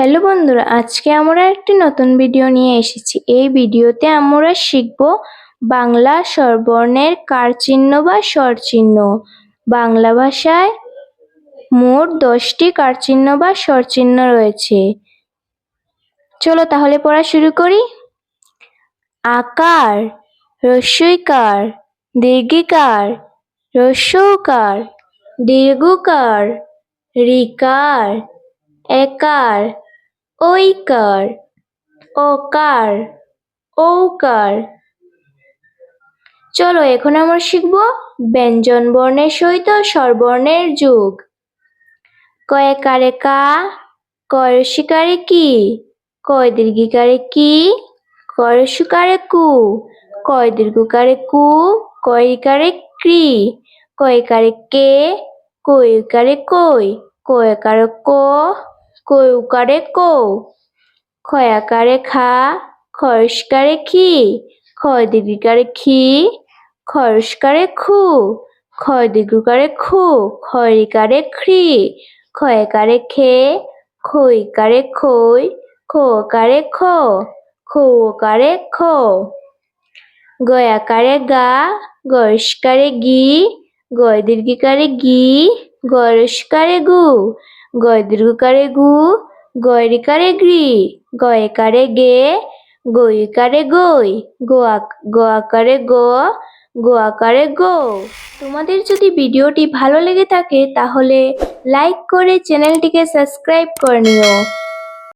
Hello বন্ধুরা, আজকে আমরা একটি নতুন ভিডিও নিয়ে এসেছি। এই ভিডিওতে আমরা শিখব বাংলা স্বরবর্ণের কার চিহ্ন বা স্বর চিহ্ন। বাংলা ভাষায় মোট 10টি কার চিহ্ন বা স্বর চিহ্ন রয়েছে। চলো তাহলে পড়া শুরু করি। আকার, হ্রস্বইকার, দীর্ঘিকার, হ্রস্বউকার, দীর্ঘকার, ঋকার, একার, ঐকার, অকার, ঔকার। চলো এখন আমরা শিখব ব্যঞ্জন বর্ণের সহিত স্বরবর্ণের যোগ। কয়কারে কা, কয় রসিকারে কি, কয় দীর্ঘিকারে কি, কয় রসুকারে কু, কয় দীর্ঘকারে কু, কয় ইকারে ক্রি, কয়কারে কে, কয়কারে কই, কয়কারে কো, কয়ুকারে কো, ক্ষয়াকারে খা, খরস্কারে খি, ক্ষয় দীর্ঘিকারে খি, খরস্কারে খু, ক্ষয় দীর্ঘকারে খু, ক্ষয়িকারে খ্রি, ক্ষয়কারে খে, খইকারে খই, খোকারে খো, খোকারে খো, গয়াকারে গা, গয়স্কারে গি, গয় দীর্ঘিকারে গি, গয়স্কারে গু, গয় দীর্ঘকারে গু, গয়রিকারে গ্রি, গয়কারে গে, গয়িকারে গই, গোয়াকারে গো, গোয়াকারে গো। তোমাদের যদি ভিডিওটি ভালো লেগে থাকে তাহলে লাইক করে চ্যানেলটিকে সাবস্ক্রাইব করে নিও।